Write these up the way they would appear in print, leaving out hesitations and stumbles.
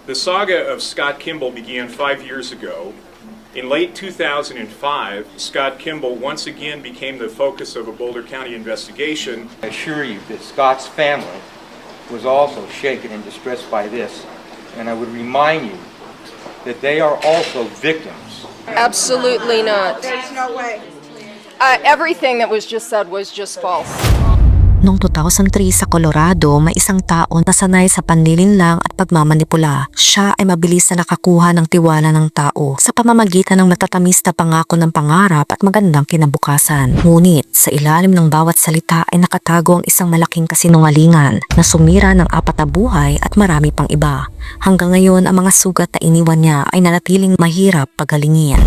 The saga of Scott Kimball began 5 years ago. In late 2005, Scott Kimball once again became the focus of a Boulder County investigation. I assure you that Scott's family was also shaken and distressed by this, and I would remind you that they are also victims. Absolutely not. There's no way. Everything that was just said was just false. Noong 2003 sa Colorado, may isang tao na sanay sa panlilinlang at pagmamanipula. Siya ay mabilis na nakakuha ng tiwala ng tao sa pamamagitan ng matatamis na pangako ng pangarap at magandang kinabukasan. Ngunit sa ilalim ng bawat salita ay nakatago ang isang malaking kasinungalingan na sumira ng 4 na buhay at marami pang iba. Hanggang ngayon, ang mga sugat na iniwan niya ay nanatiling mahirap pagalingin.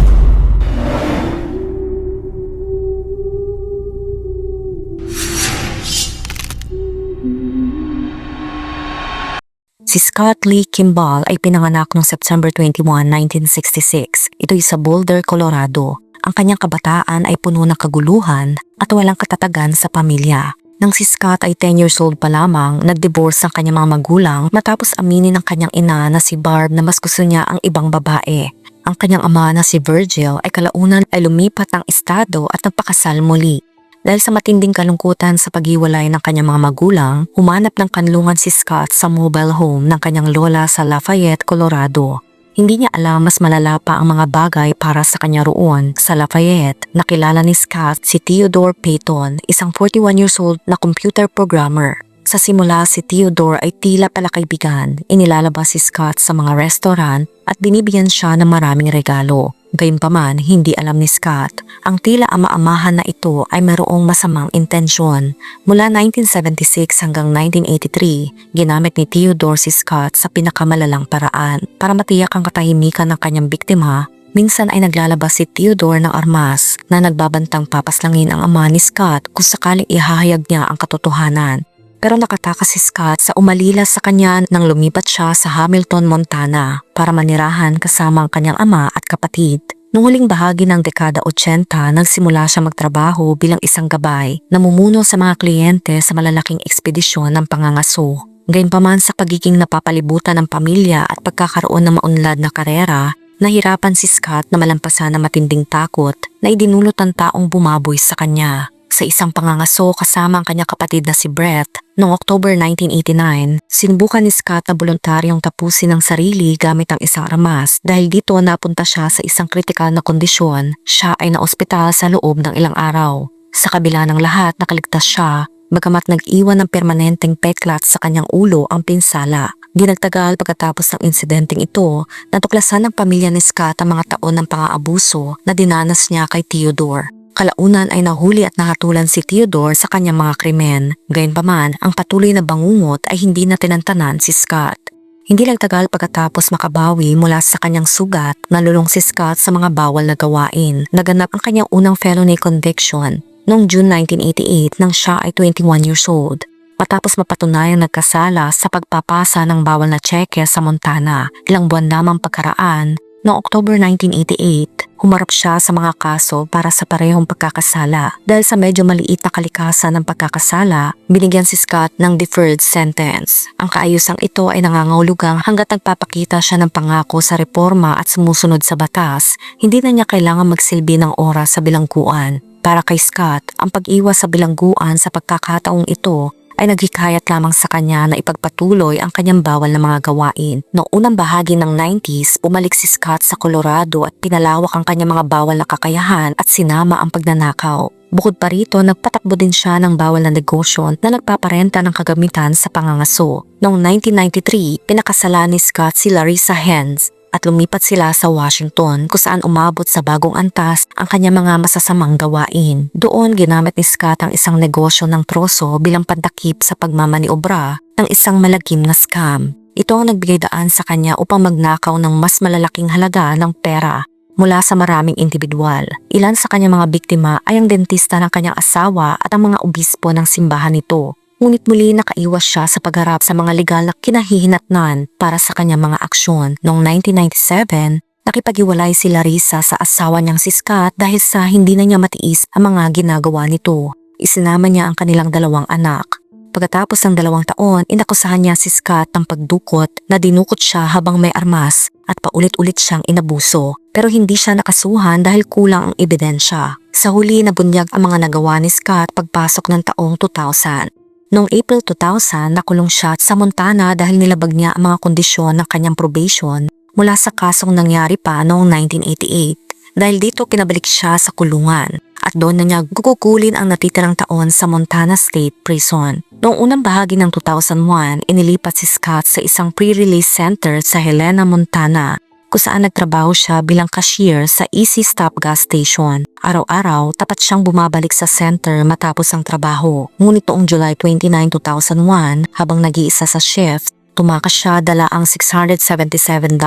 Si Scott Lee Kimball ay pinanganak noong September 21, 1966. Ito'y sa Boulder, Colorado. Ang kanyang kabataan ay puno ng kaguluhan at walang katatagan sa pamilya. Nang si Scott ay 10 years old pa lamang, nag-divorce ang kanyang mga magulang matapos aminin ng kanyang ina na si Barb na mas gusto niya ang ibang babae. Ang kanyang ama na si Virgil ay kalaunan ay lumipat ng estado at nagpakasal muli. Dahil sa matinding kalungkutan sa paghiwalay ng kanyang mga magulang, humanap ng kanlungan si Scott sa mobile home ng kanyang lola sa Lafayette, Colorado. Hindi niya alam mas malala pa ang mga bagay para sa kanya roon. Sa Lafayette, nakilala ni Scott si Theodore Payton, isang 41 years old na computer programmer. Sa simula, si Theodore ay tila palakaibigan. Inilalabas si Scott sa mga restaurant at binibigyan siya ng maraming regalo. Gayunpaman, hindi alam ni Scott, ang tila ama-amahan na ito ay mayroong masamang intensyon. Mula 1976 hanggang 1983, ginamit ni Theodore si Scott sa pinakamalalang paraan para matiyak ang katahimikan ng kanyang biktima. Minsan ay naglalabas si Theodore ng armas na nagbabantang papaslangin ang ama ni Scott kung sakaling ihahayag niya ang katotohanan. Pero nakatakas si Scott sa umalila sa kanya nang lumipat siya sa Hamilton, Montana para manirahan kasama ang kanyang ama at kapatid. Noong huling bahagi ng dekada 80, nagsimula siya magtrabaho bilang isang gabay, namumuno sa mga kliyente sa malalaking ekspedisyon ng pangangaso. Gayunpaman sa pagiging napapalibutan ng pamilya at pagkakaroon ng maunlad na karera, nahirapan si Scott na malampasan ang matinding takot na idinulot ng taong bumaboy sa kanya. Sa isang pangangaso kasama ang kanyang kapatid na si Brett, noong October 1989, sinubukan ni Scott na voluntaryong tapusin ang sarili gamit ang isang armas. Dahil dito napunta siya sa isang kritikal na kondisyon, siya ay naospital sa loob ng ilang araw. Sa kabila ng lahat, nakaligtas siya, bagamat nag-iwan ng permanenteng peklat sa kanyang ulo ang pinsala. Di nagtagal pagkatapos ng insidenteng ito, natuklasan ng pamilya ni Scott ang mga taon ng pang-aabuso na dinanas niya kay Theodore. Kalaunan ay nahuli at nakatulan si Theodore sa kanyang mga krimen. Gayunpaman, ang patuloy na bangungot ay hindi na tinantanan si Scott. Hindi lang tagal pagkatapos makabawi mula sa kanyang sugat, nalulong si Scott sa mga bawal na gawain. Naganap ang kanyang unang felony conviction noong June 1988 nang siya ay 21 years old. Matapos mapatunayang nagkasala sa pagpapasa ng bawal na tseke sa Montana, ilang buwan lamang pagkaraan, noong October 1988, humarap siya sa mga kaso para sa parehong pagkakasala. Dahil sa medyo maliit na kalikasan ng pagkakasala, binigyan si Scott ng deferred sentence. Ang kaayusang ito ay nangangahulugang hanggat nagpapakita siya ng pangako sa reforma at sumusunod sa batas, hindi na niya kailangan magsilbi ng oras sa bilangguan. Para kay Scott, ang pag-iwas sa bilangguan sa pagkakataong ito ay naghikayat lamang sa kanya na ipagpatuloy ang kanyang bawal na mga gawain. Noong unang bahagi ng 90s, bumalik si Scott sa Colorado at pinalawak ang kanyang mga bawal na kakayahan at sinama ang pagnanakaw. Bukod pa rito, nagpatakbo din siya ng bawal na negosyo na nagpaparenta ng kagamitan sa pangangaso. Noong 1993, pinakasalan ni Scott si Larissa Hens at lumipat sila sa Washington kung saan umabot sa bagong antas ang kanyang mga masasamang gawain. Doon ginamit ni Scott ang isang negosyo ng troso bilang pantakip sa pagmamaniobra ng isang malagim na scam. Ito ang nagbigay daan sa kanya upang magnakaw ng mas malalaking halaga ng pera mula sa maraming individual. Ilan sa kanyang mga biktima ay ang dentista ng kanyang asawa at ang mga obispo ng simbahan nito. Ngunit muli nakaiwas siya sa pagharap sa mga legal na kinahihinatnan para sa kanyang mga aksyon. Noong 1997, nakipag-iwalay si Larissa sa asawa niyang si Scott dahil sa hindi na niya matiis ang mga ginagawa nito. Isinama niya ang kanilang 2 anak. Pagkatapos ng 2 taon, inakusahan niya si Scott ng pagdukot na dinukot siya habang may armas at paulit-ulit siyang inabuso. Pero hindi siya nakasuhan dahil kulang ang ebidensya. Sa huli, nabunyag ang mga nagawa ni Scott pagpasok ng taong 2000. Noong April 2000, nakulong siya sa Montana dahil nilabag niya ang mga kondisyon ng kanyang probation mula sa kasong nangyari pa noong 1988. Dahil dito kinabalik siya sa kulungan at doon na niya gugukulin ang natitirang taon sa Montana State Prison. Noong unang bahagi ng 2001, inilipat si Scott sa isang pre-release center sa Helena, Montana, kung saan nagtrabaho siya bilang cashier sa Easy Stop gas station. Araw-araw, tapat siyang bumabalik sa center matapos ang trabaho. Ngunit noong July 29, 2001, habang nag-iisa sa shift, tumakas siya dala ang $677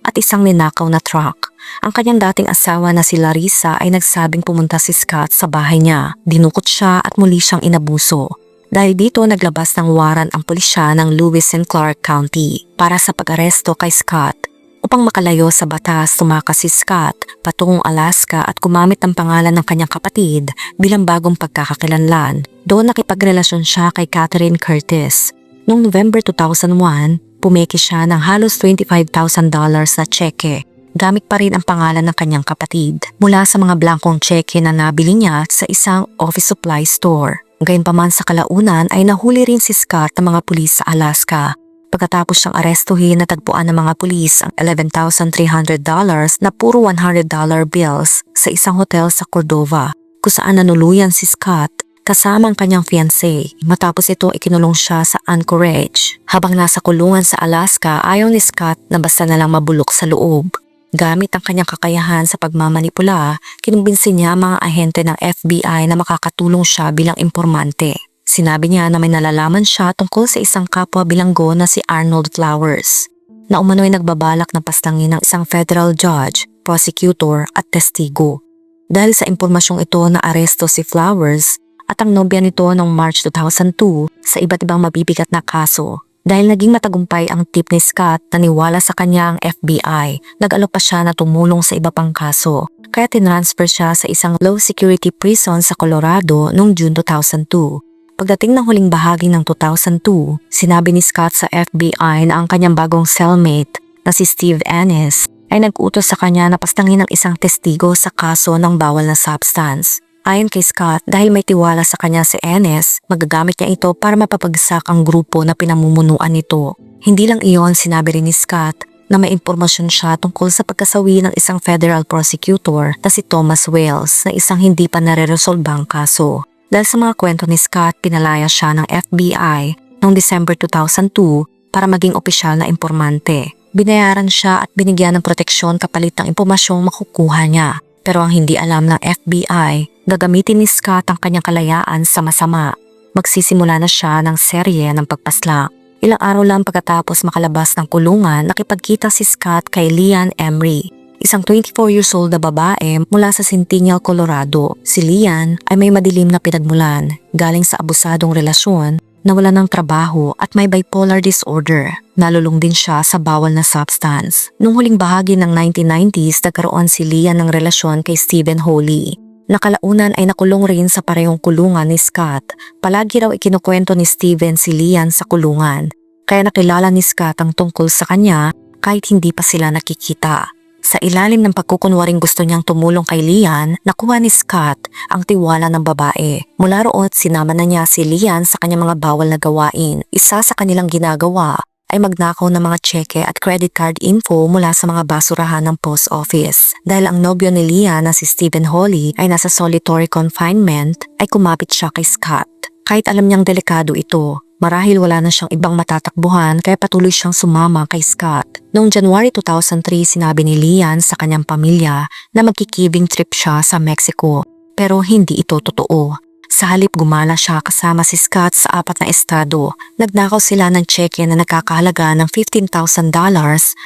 at isang ninakaw na truck. Ang kanyang dating asawa na si Larissa ay nagsabing pumunta si Scott sa bahay niya. Dinukot siya at muli siyang inabuso. Dahil dito naglabas ng waran ang pulisya ng Lewis and Clark County para sa pag-aresto kay Scott. Upang makalayo sa batas, tumakas si Scott patungong Alaska at gumamit ng pangalan ng kanyang kapatid bilang bagong pagkakakilanlan. Doon nakipagrelasyon siya kay Catherine Curtis. Noong November 2001, pumeki siya ng halos $25,000 na tseke. Gamit pa rin ang pangalan ng kanyang kapatid mula sa mga blankong tseke na nabili niya sa isang office supply store. Gayunpaman sa kalaunan ay nahuli rin si Scott ng mga pulis sa Alaska. Pagkatapos siyang arestuhin, natagpuan ng mga pulis ang $11,300 na puro $100 bills sa isang hotel sa Cordova, kung saan nanuluyan si Scott kasama ang kanyang fiancé. Matapos ito, ikinulong siya sa Anchorage. Habang nasa kulungan sa Alaska, ayaw ni Scott na basta nalang mabulok sa loob. Gamit ang kanyang kakayahan sa pagmamanipula, kinumbinsi niya ang mga ahente ng FBI na makakatulong siya bilang impormante. Sinabi niya na may nalalaman siya tungkol sa isang kapwa bilanggo na si Arnold Flowers, na umano'y nagbabalak na paslangin ng isang federal judge, prosecutor at testigo. Dahil sa impormasyong ito na aresto si Flowers at ang nobya nito noong March 2002 sa iba't ibang mabibigat na kaso. Dahil naging matagumpay ang tip ni Scott, naniwala sa kanya ang FBI. Nag-alok pa siya na tumulong sa iba pang kaso. Kaya tinransfer siya sa isang low-security prison sa Colorado noong June 2002. Pagdating ng huling bahagi ng 2002, sinabi ni Scott sa FBI na ang kanyang bagong cellmate na si Steve Ennis ay nag-utos sa kanya na paslangin ng isang testigo sa kaso ng bawal na substance. Ayon kay Scott, dahil may tiwala sa kanya si Ennis, magagamit niya ito para mapapagsak ang grupo na pinamumunuan nito. Hindi lang iyon, sinabi rin ni Scott na may impormasyon siya tungkol sa pagkasawi ng isang federal prosecutor na si Thomas Wales na isang hindi pa nare-resolbang kaso. Dahil sa mga kwento ni Scott, pinalaya siya ng FBI noong December 2002 para maging opisyal na impormante. Binayaran siya at binigyan ng proteksyon kapalit ng impormasyong makukuha niya. Pero ang hindi alam ng FBI, gagamitin ni Scott ang kanyang kalayaan sa masama. Magsisimula na siya ng serye ng pagpaslang. Ilang araw lang pagkatapos makalabas ng kulungan, nakipagkita si Scott kay Leanne Emery, isang 24 years old na babae mula sa Centennial, Colorado. Si Leanne ay may madilim na pinagmulan, galing sa abusadong relasyon, nawala ng trabaho at may bipolar disorder. Nalulung din siya sa bawal na substance. Noong huling bahagi ng 1990s, nagkaroon si Leanne ng relasyon kay Stephen Holy. Nakalaunan ay nakulong rin sa parehong kulungan ni Scott. Palagi raw ikinukwento ni Stephen si Leanne sa kulungan. Kaya nakilala ni Scott ang tungkol sa kanya kahit hindi pa sila nakikita. Sa ilalim ng pagkukunwaring gusto niyang tumulong kay Leanne, nakuha ni Scott ang tiwala ng babae. Mula roon, sinama na niya si Leanne sa kanyang mga bawal na gawain. Isa sa kanilang ginagawa ay magnakaw ng mga tseke at credit card info mula sa mga basurahan ng post office. Dahil ang nobyo ni Leanne na si Stephen Holy ay nasa solitary confinement, ay kumapit siya kay Scott. Kahit alam niyang delikado ito, marahil wala na siyang ibang matatakbuhan kaya patuloy siyang sumama kay Scott. Noong January 2003, sinabi ni Leanne sa kanyang pamilya na magkikibing trip siya sa Mexico. Pero hindi ito totoo. Sa halip gumala siya kasama si Scott sa 4 na estado. Nagnakaw sila ng tseke na nagkakahalaga ng $15,000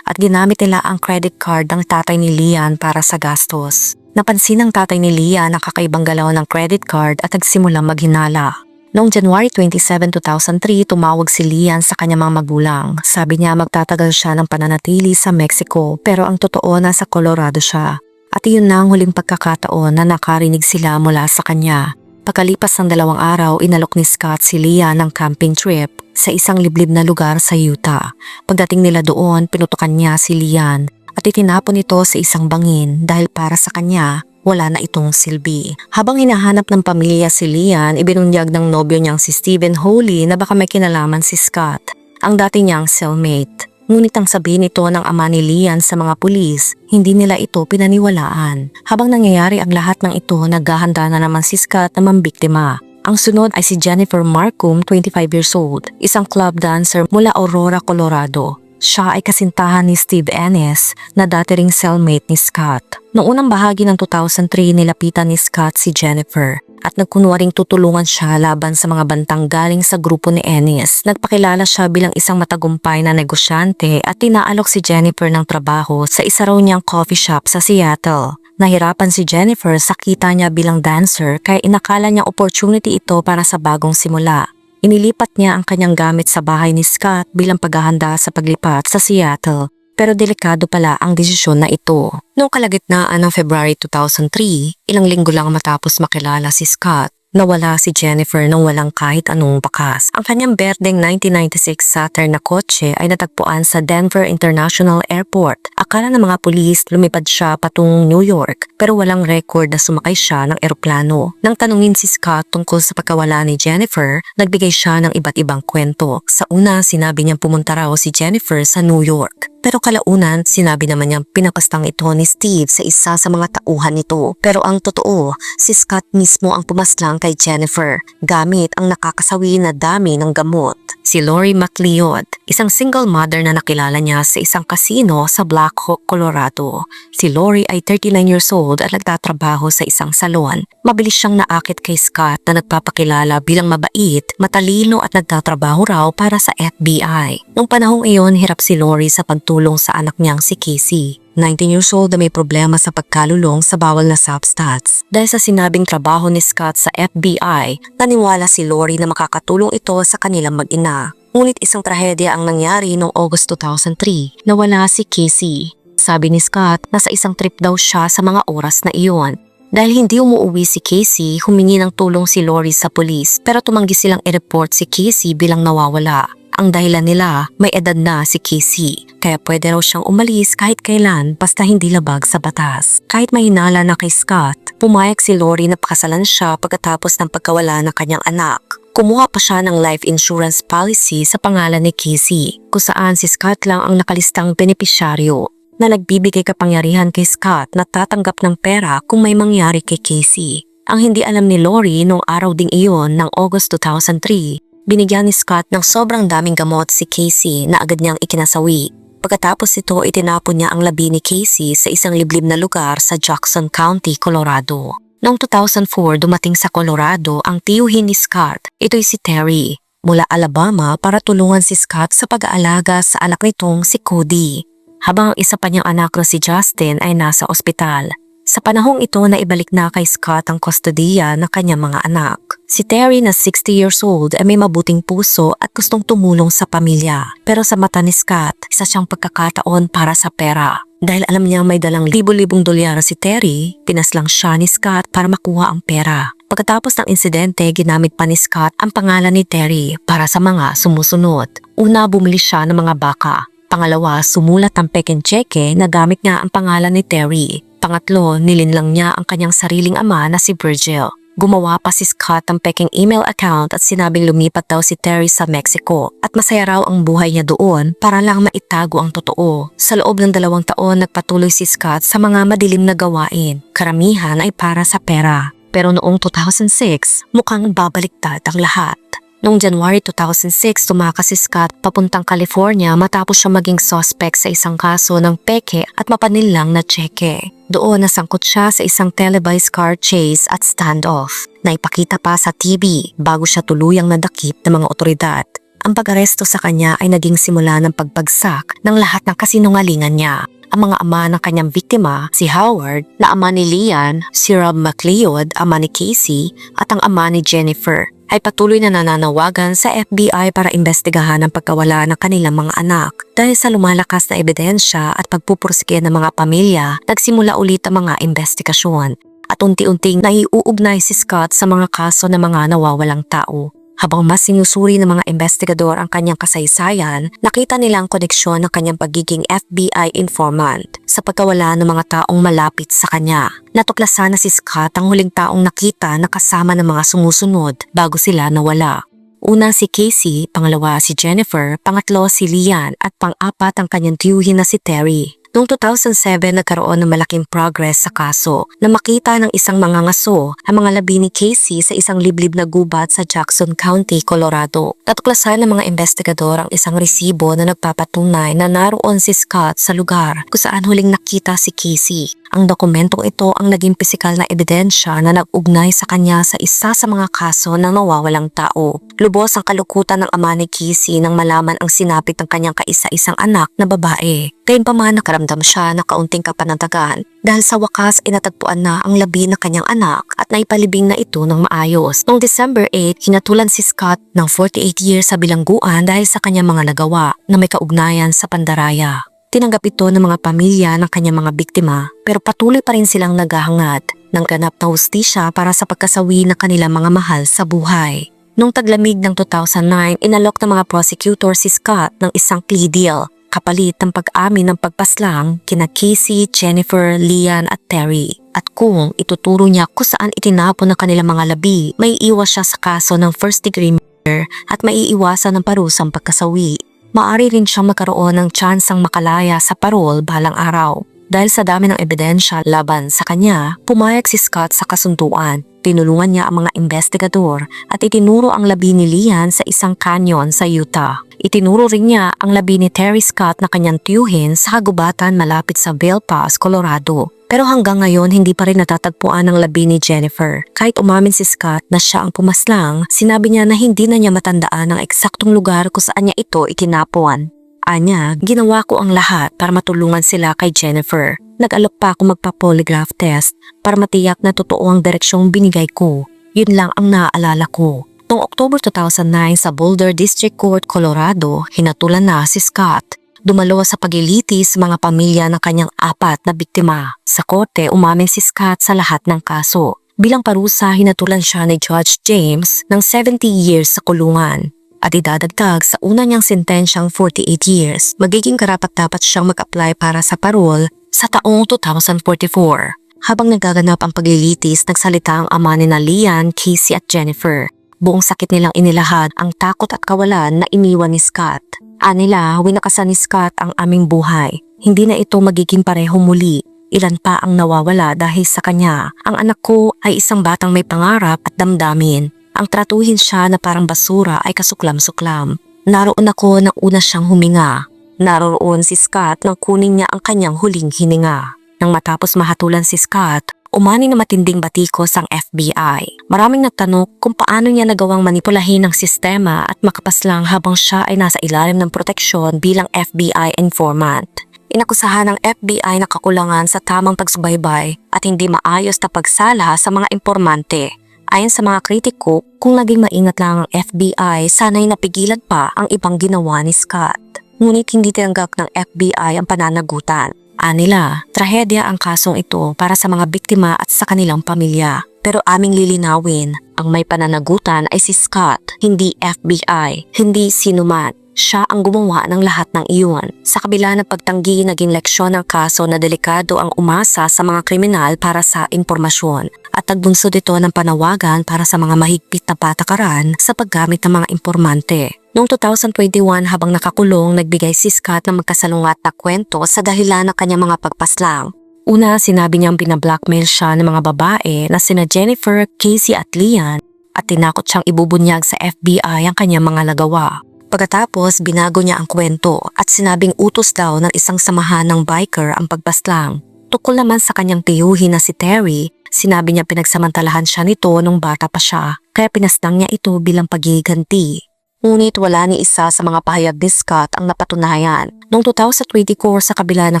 at ginamit nila ang credit card ng tatay ni Leanne para sa gastos. Napansin ng tatay ni Leanne ang kakaibang galaw ng credit card at nagsimulang maghinala. Noong January 27, 2003, tumawag si Leanne sa kanyang mga magulang. Sabi niya magtatagal siya ng pananatili sa Mexico pero ang totoo nasa Colorado siya. At iyon na ang huling pagkakataon na nakarinig sila mula sa kanya. Pagkalipas ng 2 araw, inalok ni Scott si Leah ng camping trip sa isang liblib na lugar sa Utah. Pagdating nila doon, pinutukan niya si Leanne at itinapon ito sa isang bangin dahil para sa kanya, wala na itong silbi. Habang hinahanap ng pamilya si Leanne, ibinunyag ng nobyo niyang si Stephen Holy na baka may kinalaman si Scott, ang dati niyang cellmate. Ngunit ang sabihin ito ng ama ni Leanne sa mga pulis, hindi nila ito pinaniwalaan. Habang nangyayari ang lahat ng ito, naghahanda na naman si Scott na mambiktima. Ang sunod ay si Jennifer Marcum, 25 years old, isang club dancer mula Aurora, Colorado. Siya ay kasintahan ni Steve Ennis na dati ring cellmate ni Scott. Noong unang bahagi ng 2003, nilapitan ni Scott si Jennifer at nagkunwaring tutulungan siya laban sa mga bantang galing sa grupo ni Ennis. Nagpakilala siya bilang isang matagumpay na negosyante at tinaalok si Jennifer ng trabaho sa isa raw niyang coffee shop sa Seattle. Nahirapan si Jennifer sa kita niya bilang dancer kaya inakala niyang opportunity ito para sa bagong simula. Inilipat niya ang kanyang gamit sa bahay ni Scott bilang paghahanda sa paglipat sa Seattle. Pero delikado pala ang desisyon na ito. Noong kalagitnaan ng February 2003, ilang linggo lang matapos makilala si Scott, nawala si Jennifer nang walang kahit anong bakas. Ang kanyang berdeng 1996 Saturn na kotse ay natagpuan sa Denver International Airport. Akala ng mga pulis lumipad siya patungong New York pero walang record na sumakay siya ng eroplano. Nang tanungin si Scott tungkol sa pagkawala ni Jennifer, nagbigay siya ng iba't ibang kwento. Sa una, sinabi niyang pumunta raw si Jennifer sa New York. Pero kalaunan, sinabi naman niyang pinapastang ito ni Steve sa isa sa mga tauhan nito. Pero ang totoo, si Scott mismo ang pumaslang kay Jennifer gamit ang nakakasawi na dami ng gamot. Si Lori McLeod, isang single mother na nakilala niya sa isang kasino sa Black Hawk, Colorado. Si Lori ay 39 years old at nagtatrabaho sa isang salon. Mabilis siyang naakit kay Scott na nagpapakilala bilang mabait, matalino at nagtatrabaho raw para sa FBI. Noong panahong iyon, hirap si Lori sa pagtulong sa anak niyang si Casey. 19 years old na may problema sa pagkalulong sa bawal na substance. Dahil sa sinabing trabaho ni Scott sa FBI, naniwala si Lori na makakatulong ito sa kanilang mag-ina. Ngunit isang trahedya ang nangyari noong August 2003, nawala si Casey. Sabi ni Scott, nasa isang trip daw siya sa mga oras na iyon. Dahil hindi umuwi si Casey, humingi ng tulong si Lori sa pulis pero tumanggi silang i-report si Casey bilang nawawala. Ang dahilan nila, may edad na si Casey, kaya pwede raw siyang umalis kahit kailan basta hindi labag sa batas. Kahit mahinala na kay Scott, pumayag si Lori na pakasalan siya pagkatapos ng pagkawala ng kanyang anak. Kumuha pa siya ng life insurance policy sa pangalan ni Casey, kung saan si Scott lang ang nakalistang benepisyaryo na nagbibigay kapangyarihan kay Scott na tatanggap ng pera kung may mangyari kay Casey. Ang hindi alam ni Lori noong araw ding iyon ng August 2003, binigyan ni Scott ng sobrang daming gamot si Casey na agad niyang ikinasawi. Pagkatapos ito, itinapon niya ang labi ni Casey sa isang liblib na lugar sa Jackson County, Colorado. Noong 2004, dumating sa Colorado ang tiyuhin ni Scott. Ito'y si Terry, mula Alabama para tulungan si Scott sa pag-aalaga sa anak nitong si Cody. Habang ang isa pa niyang anak na si Justin ay nasa ospital. Sa panahong ito na ibalik na kay Scott ang kustodiya ng kanyang mga anak. Si Terry na 60 years old ay may mabuting puso at gustong tumulong sa pamilya. Pero sa mata ni Scott, isa siyang pagkakataon para sa pera. Dahil alam niya may dalang libo-libong dolyar si Terry, pinaslang siya ni Scott para makuha ang pera. Pagkatapos ng insidente, ginamit pa ni Scott ang pangalan ni Terry para sa mga sumusunod. Una, bumili siya ng mga baka. Pangalawa, sumulat ang pekeng tseke na gamit niya ang pangalan ni Terry. Pangatlo, nilinlang niya ang kanyang sariling ama na si Virgil. Gumawa pa si Scott ng peking email account at sinabing lumipat daw si Terry sa Mexico at masaya raw ang buhay niya doon para lang maitago ang totoo. Sa loob ng 2 taon, nagpatuloy si Scott sa mga madilim na gawain. Karamihan ay para sa pera. Pero noong 2006, mukhang babaliktad ang lahat. Noong January 2006, tumakas si Scott papuntang California matapos siya maging suspect sa isang kaso ng peke at mapanlinlang na tseke. Doon nasangkot siya sa isang televised car chase at standoff na ipakita pa sa TV bago siya tuluyang nadakip ng mga otoridad. Ang pag-aresto sa kanya ay naging simula ng pagbagsak ng lahat ng kasinungalingan niya. Ang mga ama ng kanyang biktima, si Howard, na ama ni Leanne, si Rob McLeod, ama ni Casey, at ang ama ni Jennifer, ay patuloy na nananawagan sa FBI para imbestigahan ang pagkawala ng kanilang mga anak. Dahil sa lumalakas na ebidensya at pagpupursige ng mga pamilya, nagsimula ulit ang mga investigasyon. at unti-unting naiuugnay si Scott sa mga kaso ng mga nawawalang tao. Habang mas sinusuri ng mga investigador ang kanyang kasaysayan, nakita nila ang koneksyon ng kanyang pagiging FBI informant sa pagkawala ng mga taong malapit sa kanya. Natuklasan na si Scott ang huling taong nakita na kasama ng mga sumusunod bago sila nawala. Una si Casey, pangalawa si Jennifer, pangatlo si Lian at pang-apat ang kanyang tiyuhin na si Terry. Noong 2007, nagkaroon ng malaking progress sa kaso na makita ng isang mangangaso ang mga labi ni Casey sa isang liblib na gubat sa Jackson County, Colorado. Natuklasan ng mga investigador ang isang resibo na nagpapatunay na naroon si Scott sa lugar kung saan huling nakita si Casey. Ang dokumentong ito ang naging pisikal na ebidensya na nag-ugnay sa kanya sa isa sa mga kaso ng nawawalang tao. Lubos ang kalukutan ng ama ni Casey nang malaman ang sinapit ng kanyang kaisa-isang anak na babae. Gayunpaman nakaramdam siya ng kaunting kapanatagan dahil sa wakas inatagpuan na ang labi ng kanyang anak at naipalibing na ito ng maayos. Noong December 8, hinatulan si Scott ng 48 years sa bilangguan dahil sa kanyang mga nagawa na may kaugnayan sa pandaraya. Tinanggap ito ng mga pamilya ng kanyang mga biktima pero patuloy pa rin silang naghahangad ng ganap na hustisya para sa pagkasawi ng kanilang mga mahal sa buhay. Noong taglamig ng 2009, inalok ng mga prosecutor si Scott ng isang plea deal kapalit ng pag-amin ng pagpaslang kina Casey, Jennifer, Lian at Terry. At kung ituturo niya kung saan itinapon ng kanilang mga labi, may iwas siya sa kaso ng first degree murder at maiiwasan ng parusang pagkasawi. Maaari rin siyang magkaroon ng tsansang makalaya sa parol balang araw. Dahil sa dami ng ebidensya laban sa kanya, pumayag si Scott sa kasunduan. Tinulungan niya ang mga investigador at itinuro ang labi ni Lian sa isang canyon sa Utah. Itinuro rin niya ang labi ni Terry Scott na kanyang tiyuhin sa kagubatan malapit sa Vail Pass, Colorado. Pero hanggang ngayon hindi pa rin natatagpuan ang labi ni Jennifer. Kahit umamin si Scott na siya ang pumaslang, sinabi niya na hindi na niya matandaan ang eksaktong lugar kung saan niya ito itinapon. Anya, ginawa ko ang lahat para matulungan sila kay Jennifer. Nag-alok pa ako magpa-polygraph test para matiyak na totoo ang direksyong binigay ko. Yun lang ang naaalala ko. Noong October 2009 sa Boulder District Court, Colorado, hinatulan na si Scott. Dumalo sa pagilitis sa mga pamilya ng kanyang 4 na biktima. Sa korte, umamin si Scott sa lahat ng kaso. Bilang parusa, hinatulan siya ni Judge James ng 70 years sa kulungan. At idadagdag sa una niyang sentensyang 48 years, magiging karapat-dapat siyang mag-apply para sa parol sa taong 2044. Habang nagaganap ang paglilitis, nagsalita ang ama ni Lian, Casey at Jennifer. Buong sakit nilang inilahad ang takot at kawalan na iniwan ni Scott. Anila, winakasan ni Scott ang aming buhay. Hindi na ito magiging pareho muli. Ilan pa ang nawawala dahil sa kanya. Ang anak ko ay isang batang may pangarap at damdamin. Ang tratuhin siya na parang basura ay kasuklam-suklam. Naroon ako nang una siyang huminga. Naroon si Scott nang kunin niya ang kanyang huling hininga. Nang matapos mahatulan si Scott, umani na matinding batikos ang FBI. Maraming nagtanong kung paano niya nagawang manipulahin ang sistema at makapaslang habang siya ay nasa ilalim ng proteksyon bilang FBI informant. Inakusahan ng FBI na kakulangan sa tamang pagsubaybay at hindi maayos na pagsala sa mga informante. Ayon sa mga kritiko, kung naging maingat lang ang FBI, sana'y napigilan pa ang ibang ginawa ni Scott. Ngunit hindi tinanggap ng FBI ang pananagutan. Anila, trahedya ang kasong ito para sa mga biktima at sa kanilang pamilya. Pero aming lilinawin, ang may pananagutan ay si Scott, hindi FBI, hindi sinuman. Siya ang gumawa ng lahat ng iyon. Sa kabila ng pagtanggi, naging leksyon ng kaso na delikado ang umasa sa mga kriminal para sa impormasyon at nagbunsod ito ng panawagan para sa mga mahigpit na patakaran sa paggamit ng mga informante. Noong 2021 habang nakakulong, nagbigay si Scott ng magkasalungat na kwento sa dahilan ng kanyang mga pagpaslang. Una, sinabi niyang binablockmail siya ng mga babae na sina Jennifer, Casey at Lian at tinakot siyang ibubunyag sa FBI ang kanyang mga nagawa. Pagkatapos, binago niya ang kwento at sinabing utos daw ng isang samahan ng biker ang pagpaslang. Tukol naman sa kanyang tiyuhin na si Terry, sinabi niya pinagsamantalahan siya nito nung bata pa siya kaya pinaslang niya ito bilang paghiganti. Ngunit wala ni isa sa mga pahayag ni Scott ang napatunayan. Noong 2024 sa kabila ng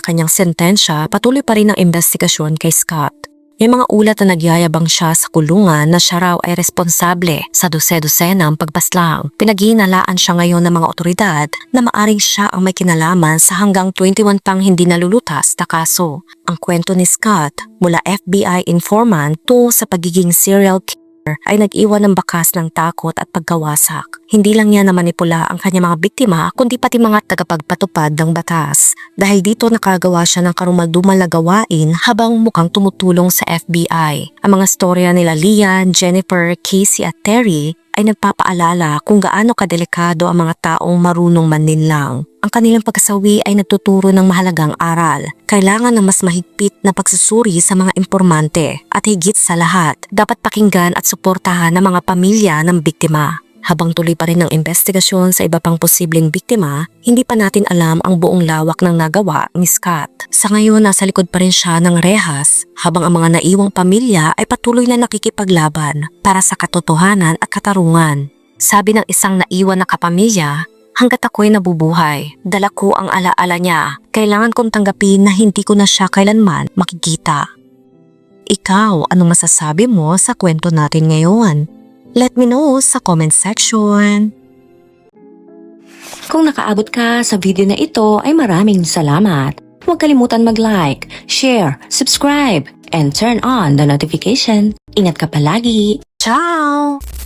kanyang sentensya, patuloy pa rin ang investigasyon kay Scott. May mga ulat na nagyayabang siya sa kulungan na siya raw ay responsable sa dose-dosenang pagpaslang. Pinaghihinalaan siya ngayon ng mga otoridad na maaring siya ang may kinalaman sa hanggang 21 pang hindi nalulutas na kaso. Ang kwento ni Scott mula FBI informant tungo sa pagiging serial killer ay nag-iwan ng bakas ng takot at pagkawasak. Hindi lang niya namanipula ang kanyang mga biktima kundi pati mga tagapagpatupad ng batas. Dahil dito nakagawa siya ng karumaldumal na gawain habang mukhang tumutulong sa FBI. Ang mga storya nila Lian, Jennifer, Casey at Terry ay nagpapaalala kung gaano kadelikado ang mga taong marunong manlinlang. Ang kanilang pagkasawi ay nagtuturo ng mahalagang aral. Kailangan ng mas mahigpit na pagsusuri sa mga informante at higit sa lahat, dapat pakinggan at suportahan ng mga pamilya ng biktima. Habang tuloy pa rin ang investigasyon sa iba pang posibleng biktima, hindi pa natin alam ang buong lawak ng nagawa ni Scott. Sa ngayon, nasa likod pa rin siya ng rehas habang ang mga naiwang pamilya ay patuloy na nakikipaglaban para sa katotohanan at katarungan. Sabi ng isang naiwan na kapamilya, hanggat ako'y nabubuhay, dala ko ang alaala niya. Kailangan kong tanggapin na hindi ko na siya kailanman makikita. Ikaw, anong masasabi mo sa kwento natin ngayon? Let me know sa comment section. Kung nakaabot ka sa video na ito ay maraming salamat. Huwag kalimutan mag-like, share, subscribe, and turn on the notification. Ingat ka palagi. Ciao!